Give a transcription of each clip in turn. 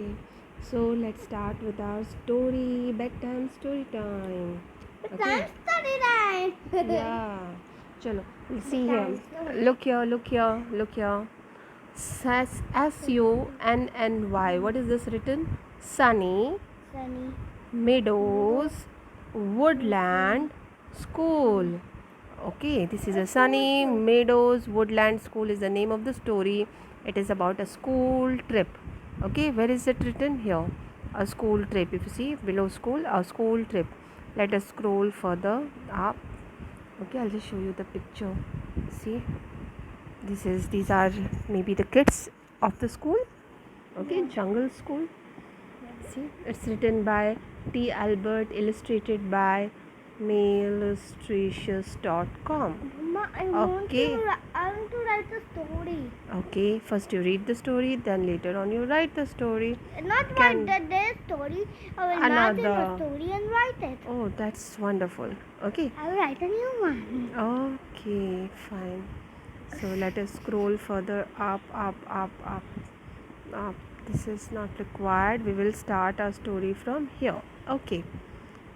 Okay, so let's start with our story. Bedtime story time. Okay. Study time. Yeah. Chalo. See here. Bedtime story. Look here. Look here. Look here. SUNNY. What is this written? Sunny Sunny. Meadows Woodland School. Okay, this is a Sunny Meadows Woodland School is the name of the story. It is about a school trip. Okay, where is it written? Here, a school trip. If you see below school, a school trip. Let us scroll further up. Okay, I'll just show you the picture. See, these are maybe the kids of the school. Okay, jungle school. See, it's written by T. Albert, illustrated by mailillustrations.com. Mama, I Okay. want to write a story. Okay, first you read the story, then later on you write the story. Not Can- write their story. I will imagine a Another. story and write it. Oh, that's wonderful. Okay. I will write a new one. Okay, fine. So let us scroll further up. This is not required. We will start our story from here. Okay.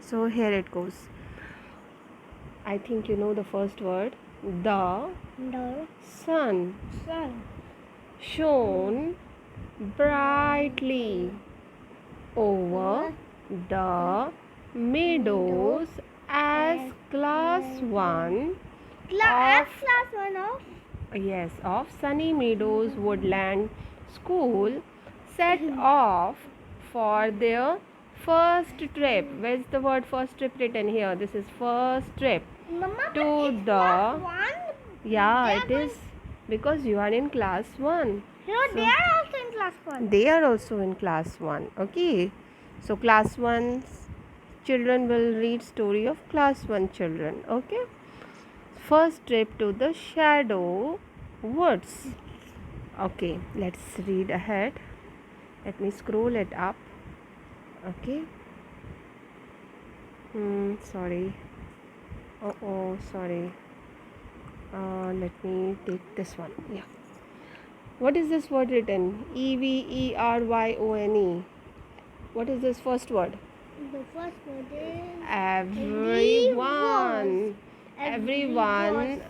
So here it goes. I think you know the first word. The The sun sun shone brightly over the meadows as class 1 class of one of of Sunny Meadows Woodland School set off for their first trip. Where's the word first trip written here? This is first trip. Mama, To but it's the- class one. Yeah, They it are is because you are in class 1. No, So- they are also in class one. They are also in class 1. Okay. So class 1 children will read story of class 1 children. Okay. First trip to the shadow woods. Okay, let's read ahead. Let me scroll it up. Okay. Sorry. Sorry. Let me take this one. Yeah. What is this word written? EVERYONE. What is this first word? The first word is Everyone. Everyone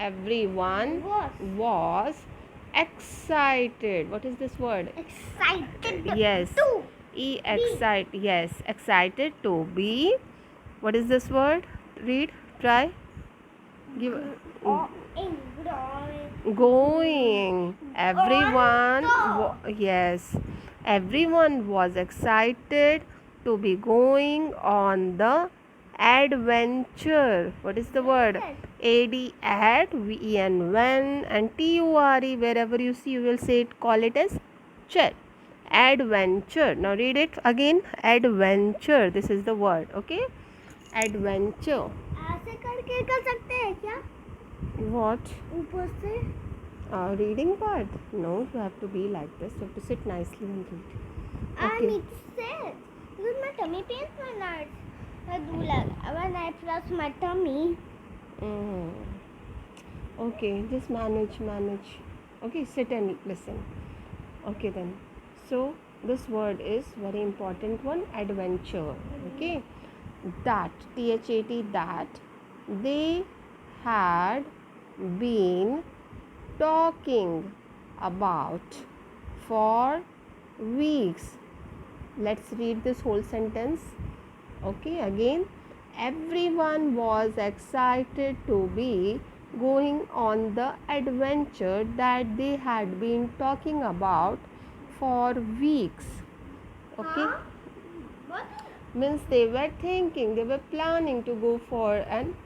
Everyone was excited. What is this word? excited. Yes. To Excited to be. What is this word? Read. Try. Give. Going. Everyone. Yes. Everyone was excited to be going on the adventure. What is the word? AD at VEN when and TURE wherever you see you will say it, call it as chair. Adventure. Now read it again. Adventure. This is the word. Okay. Adventure. ऐसे करके कर सकते हैं क्या What? ऊपर से Reading part? No, you have to be like this. You have to sit nicely and read. I need to sit because my tummy pains when I do like when I press my tummy. Okay, just manage. Okay, sit and listen. Okay then. So this word is very important one, adventure. Okay. That THAT that they had been talking about for weeks. Let's read this whole sentence. Okay, again. Everyone was excited to be going on the adventure that they had been talking about for weeks. Okay. What? Means they were thinking, they were planning to go for an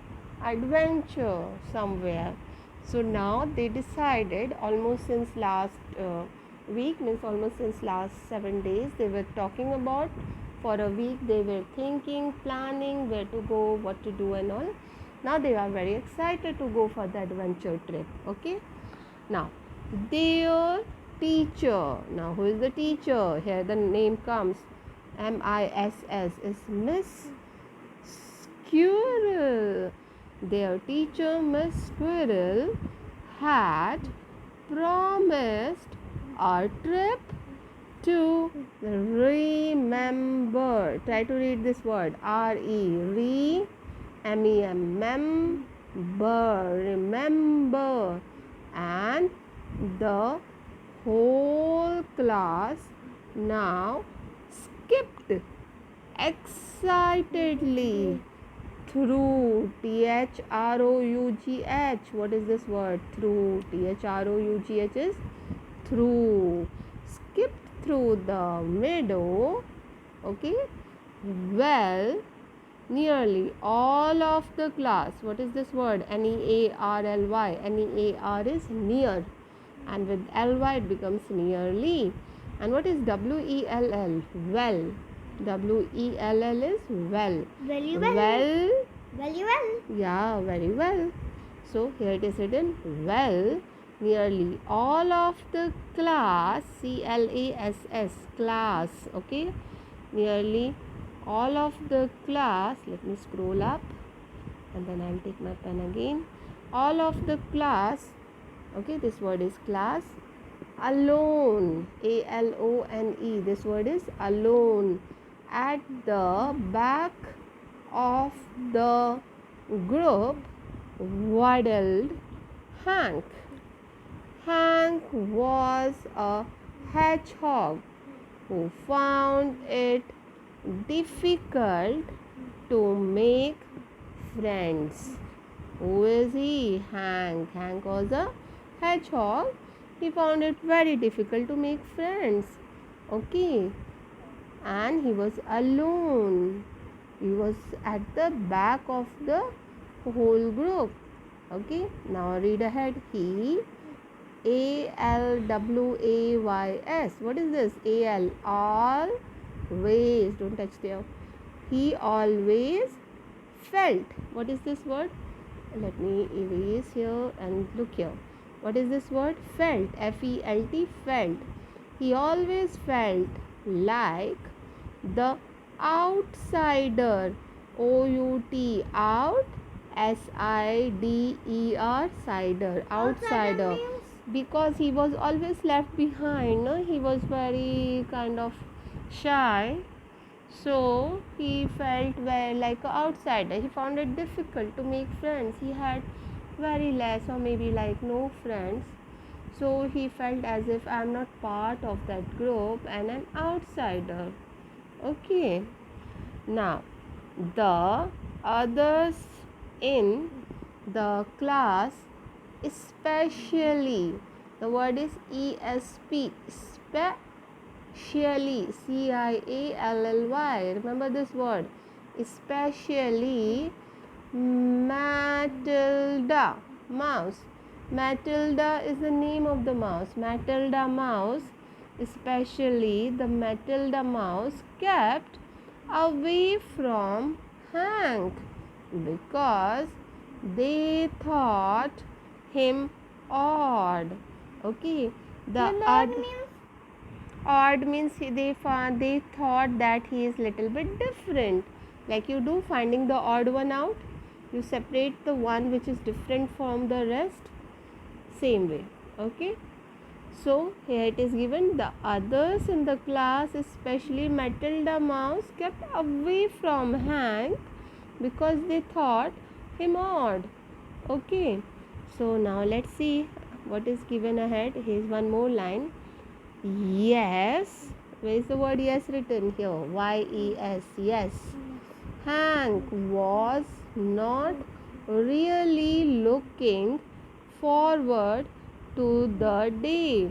adventure somewhere. So now they decided almost since last week, means almost since last 7 days, they were talking about for a week. They were thinking, planning where to go, what to do and all. Now they are very excited to go for the adventure trip. Okay. Now their teacher, now who is the teacher? Here the name comes, MISS, is Miss Squirrel. Their teacher, Miss Squirrel, had promised a trip to remember. Try to read this word. Remember. Remember. And the whole class now skipped excitedly through. Through. What is this word? Through. Through is through. Skipped through the meadow. Okay. Well, nearly all of the class. What is this word? Nearly. Near is near, and with ly it becomes nearly. And what is well? Well. Well is well. Very well. Well. Very well. Yeah, very well. So here it is written, well, nearly all of the class, class, okay, nearly all of the class, let me scroll up and then I'll take my pen again. All of the class, okay, this word is class, alone, alone, this word is alone, at the back of the group waddled Hank. Hank was a hedgehog who found it difficult to make friends. Who is he? Hank. Hank was a hedgehog. He found it very difficult to make friends. Okay. And he was alone. He was at the back of the whole group. Okay. Now read ahead. He always. What is this? Always. Don't touch there. He always felt. What is this word? Let me erase here and look here. What is this word? Felt. Felt. Felt. He always felt like the outsider. Out. Out. Sider. Cider. Outsider. Because he was always left behind. No? He was very kind of shy. So he felt very like an outsider. He found it difficult to make friends. He had very less or maybe like no friends. So he felt as if I'm not part of that group and an outsider. Okay. Now the others in the class, especially, the word is ESP, specially, CIALLY. Remember this word, especially Matilda mouse. Matilda is the name of the mouse. Matilda mouse, especially the Matilda mouse, kept away from Hank because they thought him odd. Okay. The odd means they thought that he is little bit different. Like you do finding the odd one out. You separate the one which is different from the rest. Same way. Okay. So here it is given, the others in the class, especially Matilda mouse, kept away from Hank because they thought him odd. Okay. So now let's see what is given ahead. Here's one more line. Yes. Where is the word yes written here? Y-E-S. Yes. Hank was not really looking forward to the day.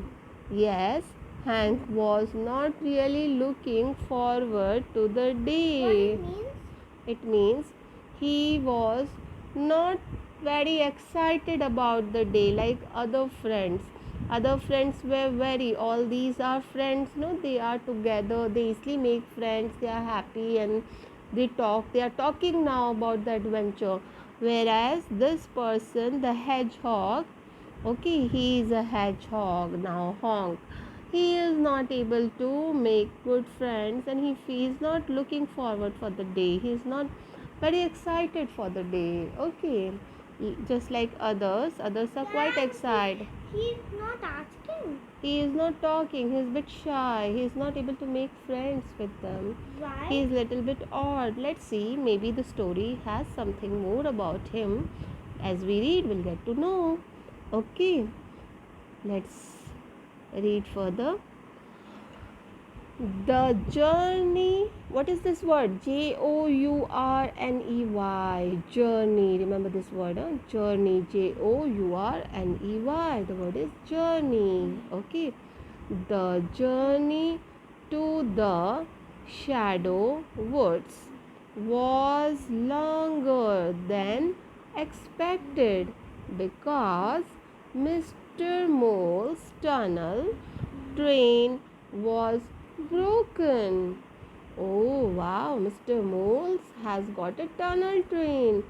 Yes, Hank was not really looking forward to the day. It means he was not very excited about the day like other friends. Other friends were very, all these are friends, no, they are together, they easily make friends, they are happy and they talk, they are talking now about the adventure. Whereas this person, the hedgehog, okay, he is a hedgehog now, Honk. He is not able to make good friends and he is not looking forward for the day. He is not very excited for the day. Okay, just like others are quite excited. He's not asking talking? He is not talking. He is a bit shy. He is not able to make friends with them. Why? He is a little bit odd. Let's see. Maybe the story has something more about him. As we read, we'll get to know. Okay. Let's read further. The journey. What is this word? Journey. Journey. Remember this word, huh? Journey. Journey. The word is journey. Okay. The journey to the shadow woods was longer than expected because Mr. Mole's tunnel train was broken. Oh wow, Mr. Moles has got a tunnel train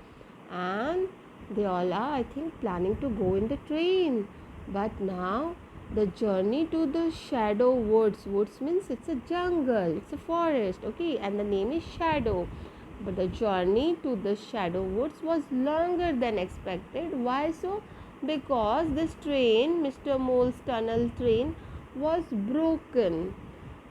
and they all are, I think, planning to go in the train. But now the journey to the shadow woods. Woods means it's a jungle, it's a forest, okay, and the name is Shadow. But the journey to the shadow woods was longer than expected. Why so? Because this train, Mr. Mole's tunnel train, was broken.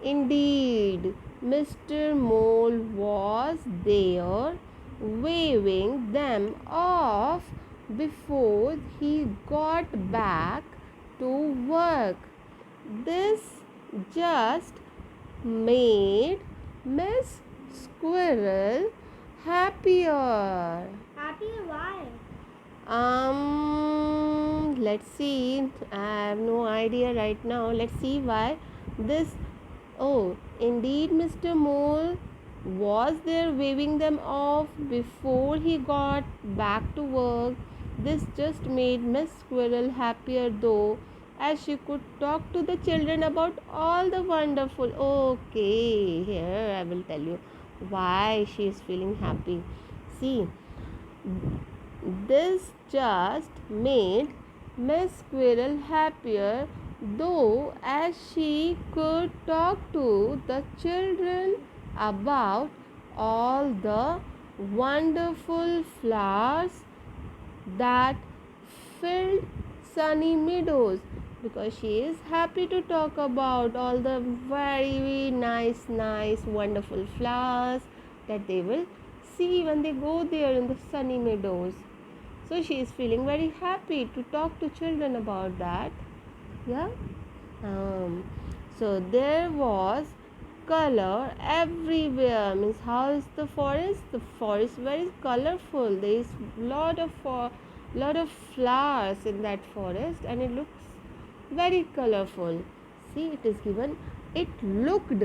Indeed, Mr. Mole was there waving them off before he got back to work. This just made Miss Squirrel happier. Happy why? Let's see. I have no idea right now. Let's see why this. Oh, indeed, Mr. Mole was there waving them off before he got back to work. This just made Miss Squirrel happier though, as she could talk to the children about all the wonderful. Okay, here I will tell you why she is feeling happy. See, this just made Miss Squirrel happier, though, as she could talk to the children about all the wonderful flowers that filled Sunny Meadows, because she is happy to talk about all the very nice, wonderful flowers that they will see when they go there in the Sunny Meadows. So she is feeling very happy to talk to children about that. Yeah. So there was color everywhere. Means, how is the forest? The forest very colorful. There is lot of flowers in that forest, and it looks very colorful. See, it is given. It looked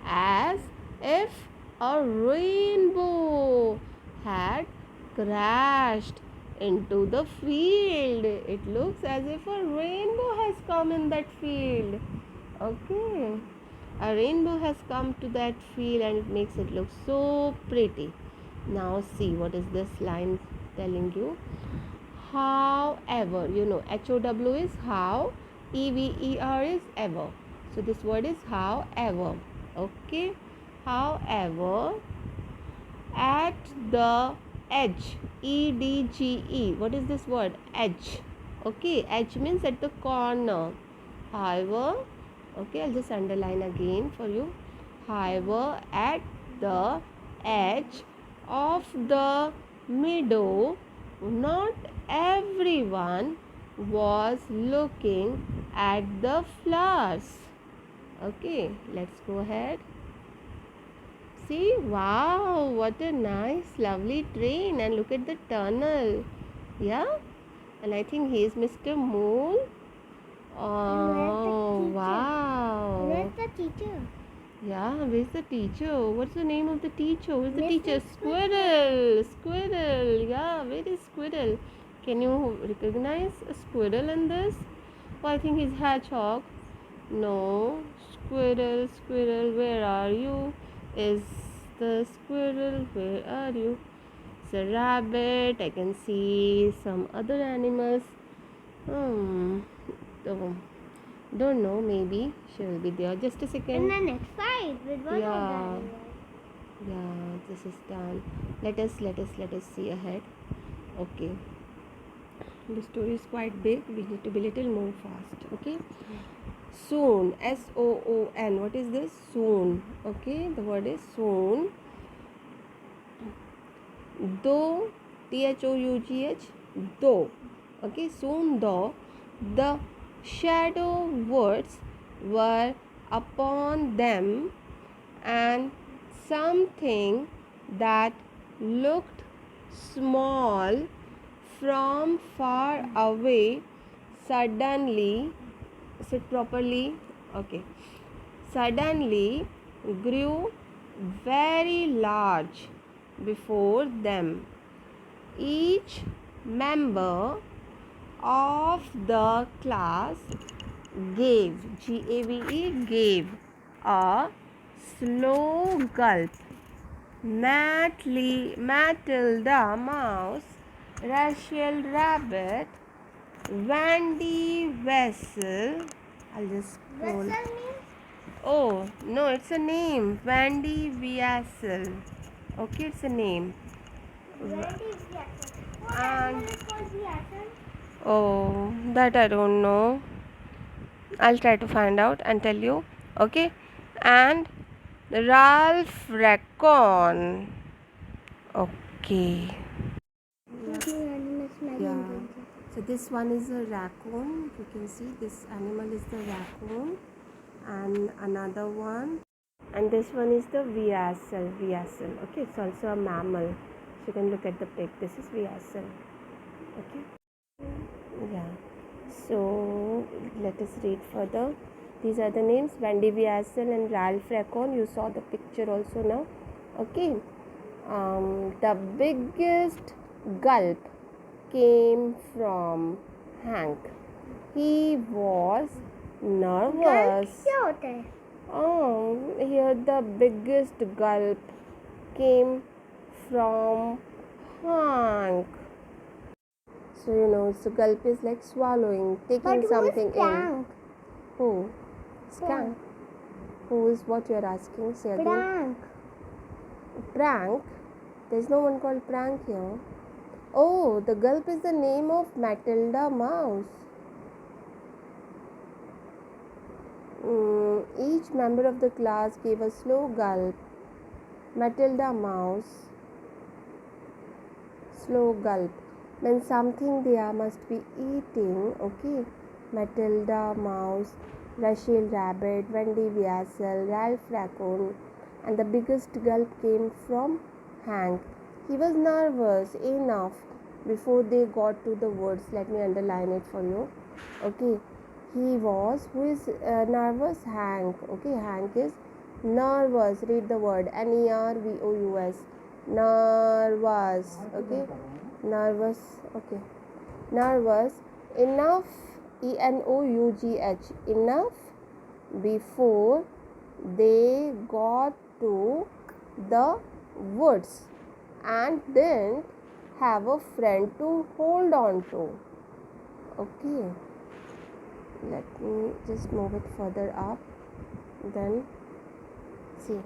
as if a rainbow had crashed into the field. It looks as if a rainbow has come in that field. Okay, a rainbow has come to that field and it makes it look so pretty. Now see, what is this line telling you? However, you know, HOW is how, EVER is ever. So this word is however. Okay, however, at the edge, EDGE. What is this word? Edge. Okay, edge means at the corner. However, okay, I'll just underline again for you. However, at the edge of the meadow, not everyone was looking at the flowers. Okay, let's go ahead. See, wow, what a nice, lovely train, and look at the tunnel. Yeah, and I think he is Mr. Mole. Oh, wow. Where's the teacher? Yeah, where's the teacher? What's the name of the teacher? Where's the Mr. teacher? Squirrel. Squirrel. Yeah, where is Squirrel? Can you recognize a squirrel in this? Oh, I think he's hedgehog. No. Squirrel, squirrel, where are you? Is the squirrel? Where are you? It's a rabbit. I can see some other animals. Oh, don't know. Maybe she will be there. Just a second. In the next side with one Yeah. of them. Yeah, this is done. Let us see ahead. Okay. The story is quite big. We need to be little more fast. Okay. Soon. SOON. What is this? Soon. Okay. The word is soon. Though. THOUGH. Though. Okay. Soon though the shadow words were upon them, and something that looked small from far away suddenly, sit properly, okay, suddenly grew very large before them. Each member of the class gave a slow gulp. Matilda Mouse, Rachel Rabbit, Wendy Vessel. I'll just scroll. Vessel means Oh, no, it's a name. Wendy Vessel. Okay, it's a name. Wendy Jackson. What And animal is called Jackson? oh, that I don't know. I'll try to find out and tell you. Okay, and Ralph Raccoon. Okay. Yeah. So this one is a raccoon. You can see this animal is the raccoon, and another one, and this one is the weasel. Weasel. Okay, it's also a mammal. So you can look at the pic. This is weasel. Okay. Yeah. So let us read further. These are the names: Wendy Weasel and Ralph Raccoon. You saw the picture also now. Okay. The biggest gulp came from Hank. He was nervous. क्या होता है? Here the biggest gulp came from Hank. So you know, so gulp is like swallowing, taking But something who is Prank? in. Who? Skank. Who is what you are asking? Say again. Prank. Prank? There's no one called Prank here. Oh, the gulp is the name of Matilda Mouse. Each member of the class gave a slow gulp. Matilda Mouse. Slow gulp. Then something there must be eating. Okay. Matilda Mouse, Rachel Rabbit, Wendy Weasel, Ralph Raccoon, and the biggest gulp came from Hank. He was nervous enough before they got to the words. Let me underline it for you. Okay. He was, who is nervous? Hank. Okay. Hank is nervous. Read the word Nervous. Nervous. Okay. Nervous. Okay. Nervous enough. ENOUGH. Enough before they got to the woods and didn't have a friend to hold on to. Okay. Let me just move it further up. Then see.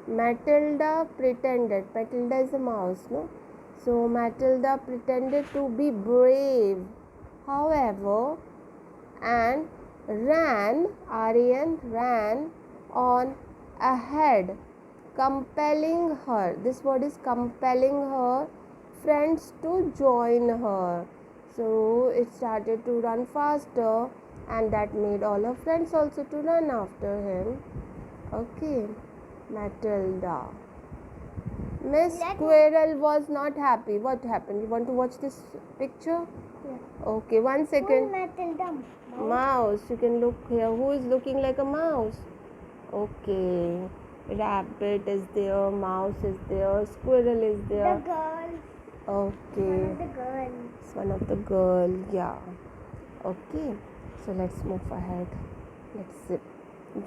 Matilda pretended. Matilda is a mouse, no? So Matilda pretended to be brave, however, and ran on ahead, compelling her. This word is compelling her friends to join her. So it started to run faster, and that made all her friends also to run after him. Okay, Matilda. Miss Squirrel was not happy. What happened? You want to watch this picture? Yeah. Okay, 1 second. Who is Matilda? Mouse. You can look here. Who is looking like a mouse? Okay. Rabbit is there. Mouse is there. Squirrel is The there. girl. Okay. One of the girls. It's one of the girl. Yeah. Okay. So let's move ahead. Let's see.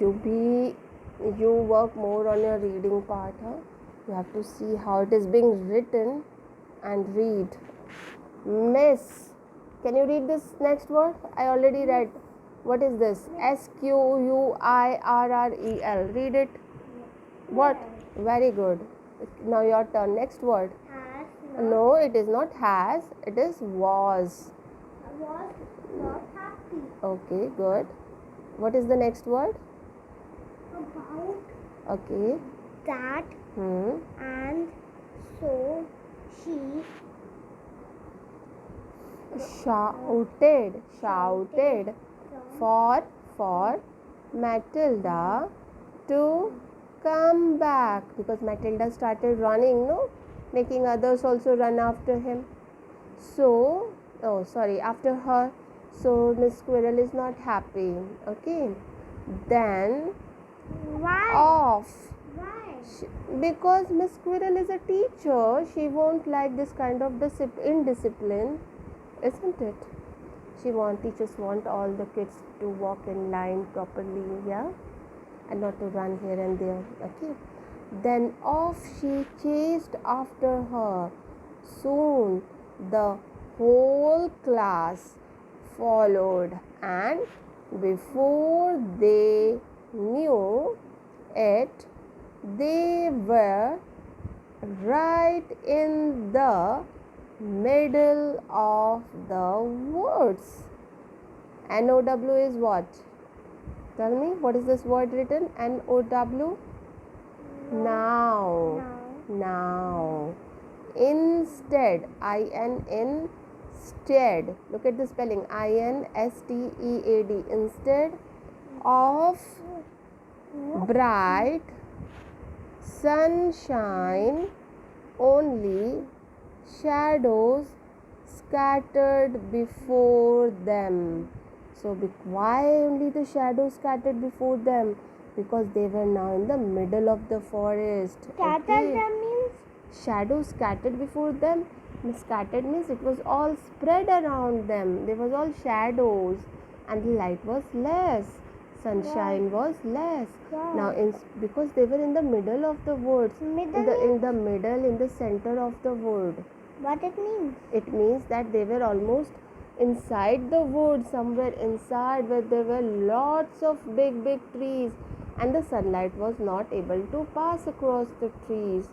You work more on your reading part, huh? You have to see how it is being written and read. Miss. Can you read this next word? I already read. What is this? SQUIRREL. Read it. What? Very good. Now your turn. Next word. Has No, it is not has. It is was. was not happy Okay, good. What is the next word? about Okay. that, Hmm. and so she Shouted from for Matilda to come back, because Matilda started running, no, making others also run after him. So, oh sorry, after her. So Miss Squirrel is not happy. Okay, then why? off. Why? Because Miss Squirrel is a teacher, she won't like this kind of indiscipline, isn't it? Teachers want all the kids to walk in line properly, yeah, and not to run here and there. Okay, then off she chased after her. Soon the whole class followed, and before they knew it, they were right in the middle of the woods. NOW is what? Tell me, what is this word written? NOW? Now. Now. Instead. Instead. Look at the spelling. INSTEAD. Instead of bright sunshine, only shadows scattered before them. So, why only the shadows scattered before them? Because they were now in the middle of the forest. Scattered them means? Shadows scattered before them. Scattered means it was all spread around them. There was all shadows, and the light was less. Sunshine was less. Now, because they were in the middle of the woods, in the center of the wood. What it means? It means that they were almost inside the wood, somewhere inside, where there were lots of big trees, and the sunlight was not able to pass across the trees.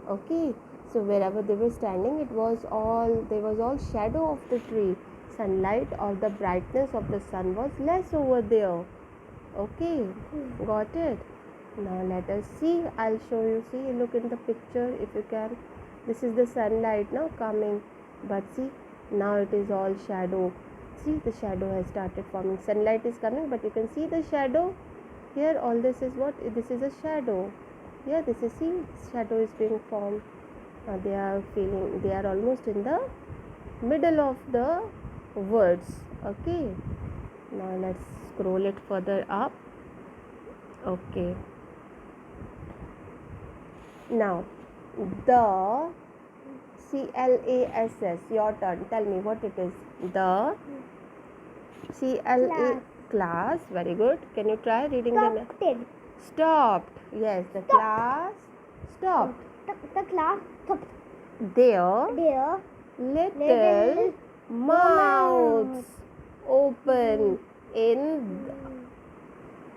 Okay, so wherever they were standing, there was all shadow of the tree. Sunlight or the brightness of the sun was less over there. Okay, got it. Now let us see. I'll show you. See, look in the picture if you can. This is the sunlight now coming, but see, now it is all shadow. See, the shadow has started forming. Sunlight is coming, but you can see the shadow here. All this is what? This is a shadow. Yeah, this is, see, shadow is being formed. They are almost in the middle of the words. Okay, now let's scroll it further up. Okay, now the CLASS, your turn. Tell me what it is. The CLA class. Very good. Can you try reading the stopped? Yes, the class stopped. The class stopped. Their Little mouths open in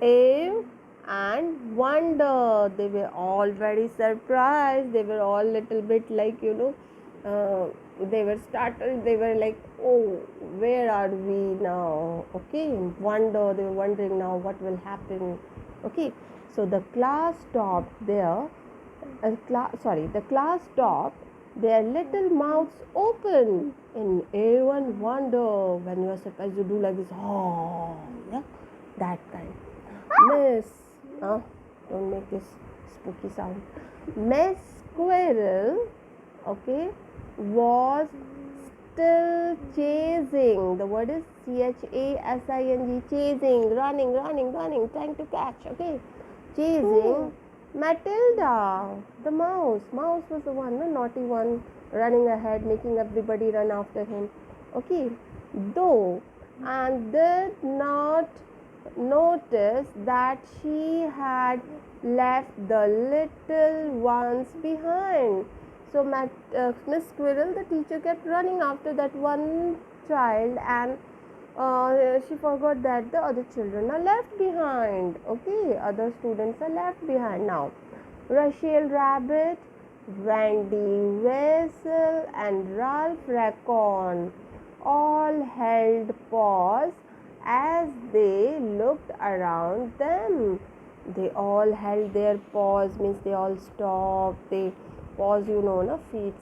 awe and wonder. They were all very surprised. They were all little bit like, they were startled. They were like, oh, where are we now? Okay, wonder. They were wondering now what will happen. Okay, so the class stopped there. The class stopped, their little mouths open in awe and wonder. When you are surprised, you do like this, oh, yeah, that kind. Miss, don't make this spooky sound. Miss Squirrel, okay, was still chasing. The word is CHASING, chasing, running, trying to catch, okay, chasing Matilda, the mouse. Mouse was the one, the naughty one, running ahead, making everybody run after him. Okay, though, and did not notice that she had left the little ones behind. So Miss Squirrel, the teacher, kept running after that one child, and she forgot that the other children are left behind. Okay, other students are left behind. Now, Rachel Rabbit, Wendy Wessel, and Ralph Raccoon all held pause as they looked around them. They all held their pause, means they all stopped. They pause, na, feet.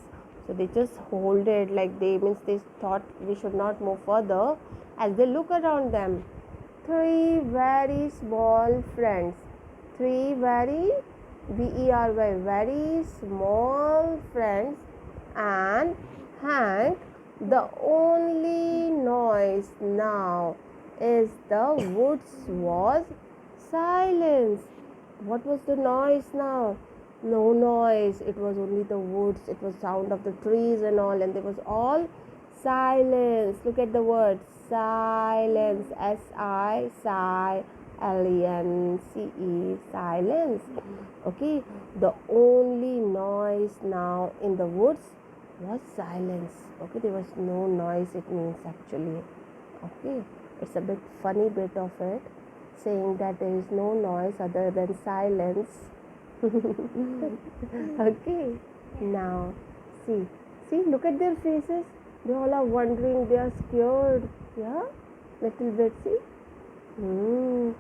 So they just hold it like they, means they thought we should not move further as they look around them. Three very small friends. Three very very very small friends, and Hank. The only noise now is the woods was silence. What was the noise now? No noise. It was only the woods. It was sound of the trees and all, and there was all silence. Look at the word silence. SILENCE. Silence. Okay. The only noise now in the woods was silence. Okay, there was no noise, it means actually. Okay, it's a bit funny bit of it, saying that there is no noise other than silence. Okay, now see, look at their faces. They all are wondering, they are scared. Yeah, little bit, see. And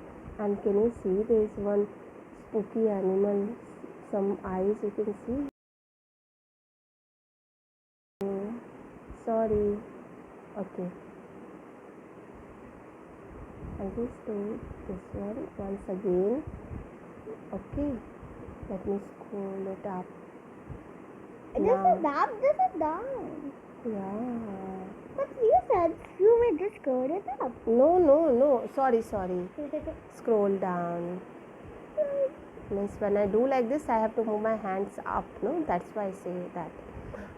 can you see there is one spooky animal, some eyes you can see. Sorry. Okay. I'll just do this one once again. Okay. Let me scroll it up. This is up, this is down. Yeah. But you said you may just scroll it up. No. Sorry. Scroll down. Means when I do like this, I have to move my hands up. No, that's why I say that.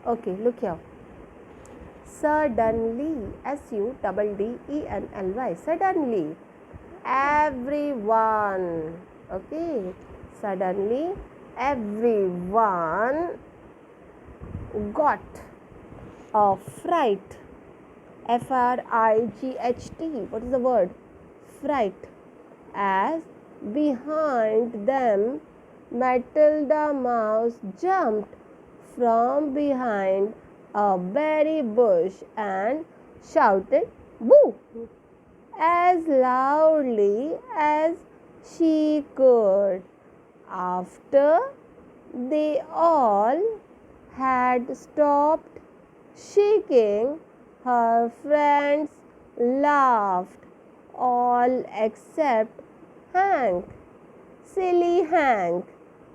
Okay, look here. Suddenly, SUDDENLY, suddenly, everyone, okay, suddenly, everyone got a fright. FRIGHT. What is the word? Fright. As behind them, Matilda Mouse jumped from behind a berry bush and shouted "Boo!" as loudly as she could. After they all had stopped shaking, her friends laughed, all except Hank. "Silly Hank,"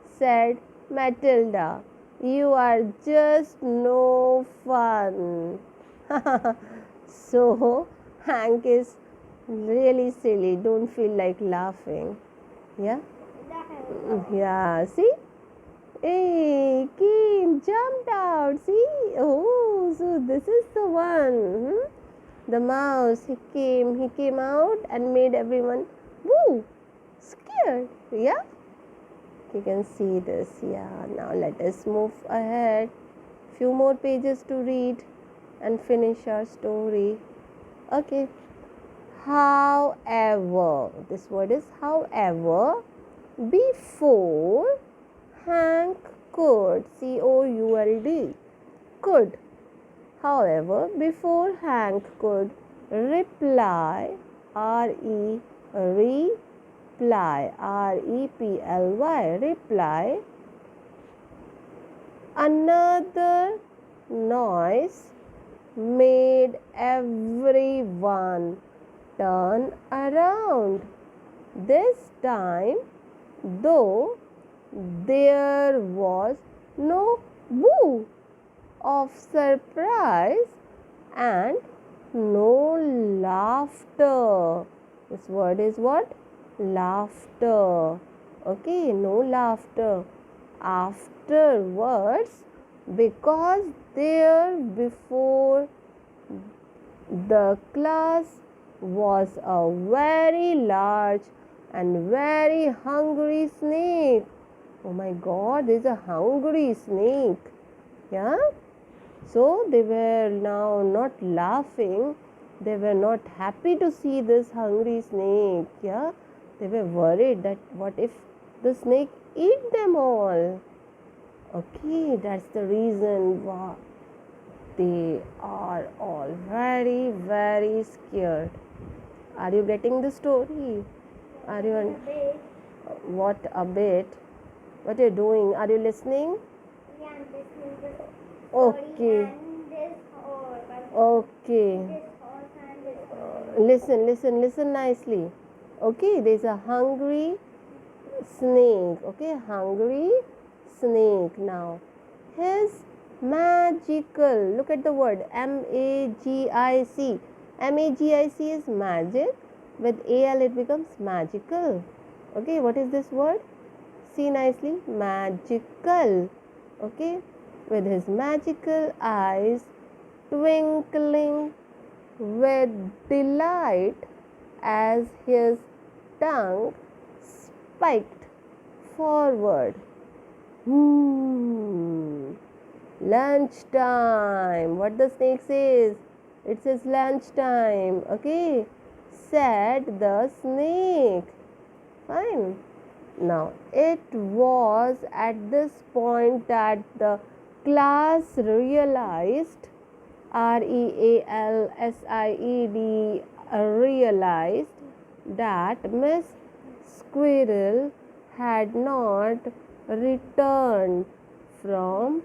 said Matilda. "You are just no fun." So, Hank is really silly. Don't feel like laughing. Yeah? Yeah, see? Hey, came, jumped out. See? Oh, so this is the one. The mouse, he came out and made everyone woo, scared. Yeah? You can see this. Yeah, now let us move ahead. Few more pages to read and finish our story. Okay. However, this word is however, before Hank could, could. However, before Hank could reply, reply, another noise made everyone turn around. This time, though, there was no boo of surprise and no laughter. This word is what? Laughter. Okay, no laughter. Afterwards, because there before the class was a very large and very hungry snake. Oh my God, there's a hungry snake. Yeah? So they were now not laughing. They were not happy to see this hungry snake. Yeah? They were worried that what if the snake eat them all? Okay, that's the reason. Wow. They are all very, very scared. Are you getting the story? Are you A bit. what a bit? What are you doing? Are you listening? Yeah, I'm listening to the Okay. story and this horse. Okay. This horse and this horse. Listen nicely. Okay, there's a hungry snake. Okay, hungry snake. Now, his magical. Look at the word magic. Magic is magic. With al it becomes magical. Okay, what is this word? See nicely, magical. Okay, with his magical eyes twinkling with delight as his tongue spiked forward. Lunchtime. What the snake says? It says lunchtime. Okay, said the snake. Fine. Now, it was at this point that the class realized, realized that Miss Squirrel had not returned from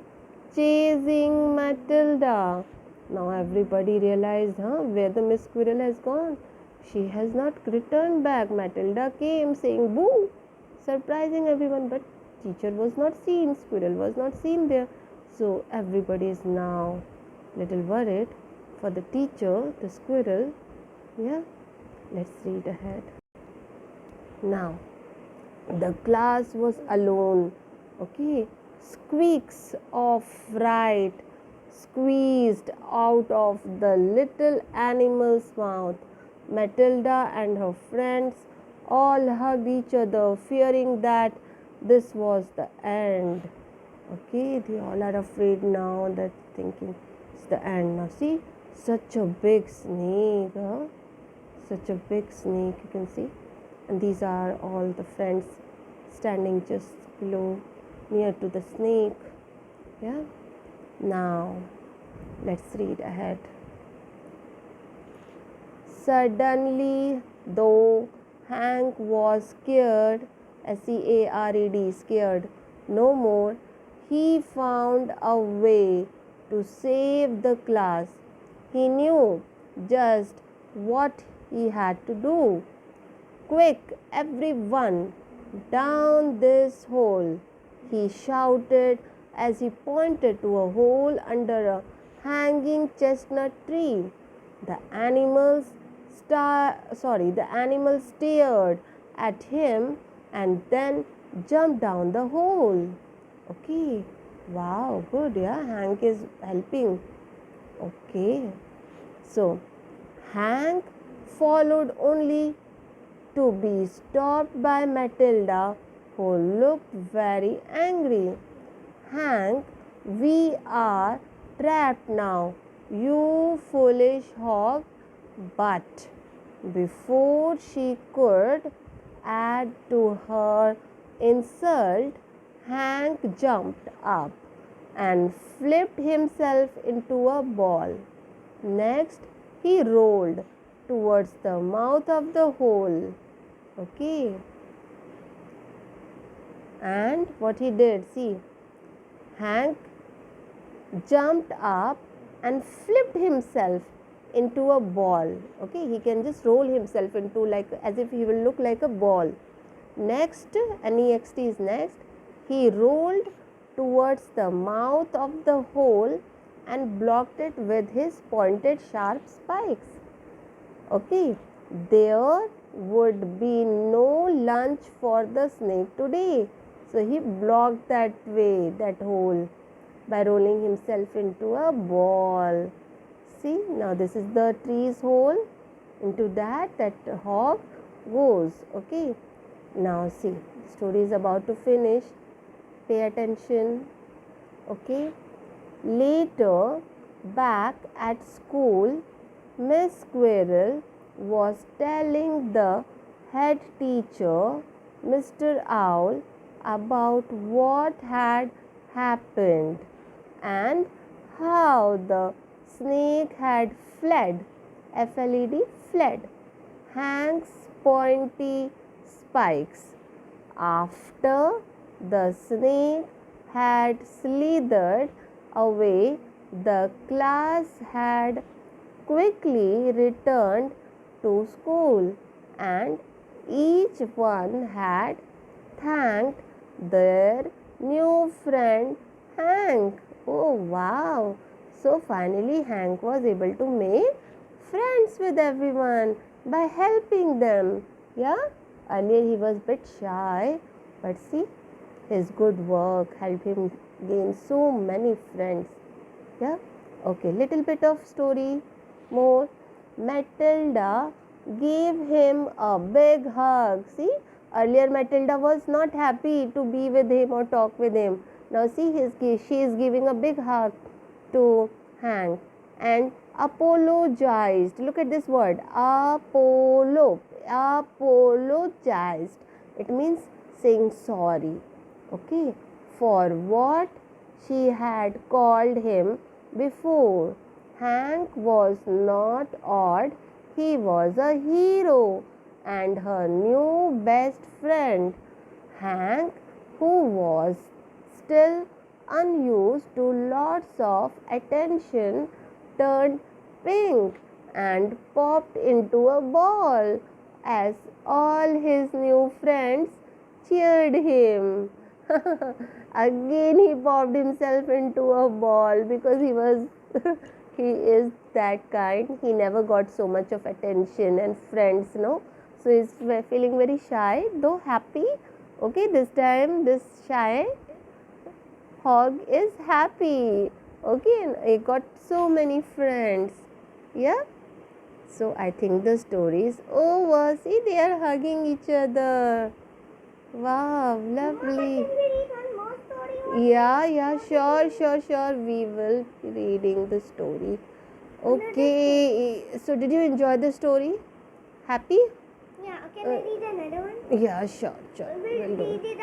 chasing Matilda. Now everybody realized, where the Miss Squirrel has gone. She has not returned back. Matilda came saying boo, surprising everyone, but teacher was not seen, Squirrel was not seen there. So everybody is now little worried for the teacher, the squirrel. Yeah, let's read ahead. Now, the class was alone. Okay, squeaks of fright squeezed out of the little animal's mouth. Matilda and her friends all hugged each other, fearing that this was the end. Okay, they all are afraid now, that thinking it's the end. Now, see, such a big snake, such a big snake, you can see. And these are all the friends standing just below, near to the snake. Yeah, now let's read ahead. Suddenly, though Hank was scared, SCARED, scared no more, he found a way to save the class. He knew just what he had to do. Quick, everyone, down this hole, he shouted as he pointed to a hole under a hanging chestnut tree. The the animal stared at him and then jumped down the hole. Okay, wow, good, yeah, Hank is helping. Okay, so Hank followed only to be stopped by Matilda, who looked very angry. Hank, we are trapped now, you foolish hog. But before she could add to her insult, Hank jumped up and flipped himself into a ball. Next, he rolled towards the mouth of the hole. Okay. And what he did, see, Hank jumped up and flipped himself into a ball. Okay, he can just roll himself into, like, as if he will look like a ball. Next, next is next, he rolled towards the mouth of the hole and blocked it with his pointed sharp spikes. Okay, there would be no lunch for the snake today. So he blocked that way, that hole, by rolling himself into a ball. See, now this is the tree's hole. Into that hog goes. Okay, now see, the story is about to finish. Pay attention. Okay, later, back at school, Miss Squirrel was telling the head teacher, Mr. Owl, about what had happened and how the snake had fled. F-L-E-D, fled. Hank's pointy spikes. After the snake had slithered away, the class had quickly returned to school, and each one had thanked their new friend Hank. Oh wow! So finally, Hank was able to make friends with everyone by helping them. Yeah, earlier he was a bit shy, but see, his good work helped him gain so many friends. Yeah, okay, little bit of story more. Matilda gave him a big hug. See, earlier Matilda was not happy to be with him or talk with him. Now see, she is giving a big hug to Hank and apologized. Look at this word, apologized. It means saying sorry. Okay, for what she had called him before. Hank was not odd, he was a hero and her new best friend. Hank, who was still unused to lots of attention, turned pink and popped into a ball as all his new friends cheered him. Again he popped himself into a ball because he is that kind. He never got so much of attention and friends, no. So he's feeling very shy, though happy. Okay, this time this shy hog is happy. Okay, and he got so many friends. Yeah. So I think the story is over. See, they are hugging each other. Wow, lovely. Can we read one more story? Yeah, sure. We will be reading the story. Okay, so did you enjoy the story? Happy? Yeah, can I read another one? Yeah, sure. We'll We'll do. read it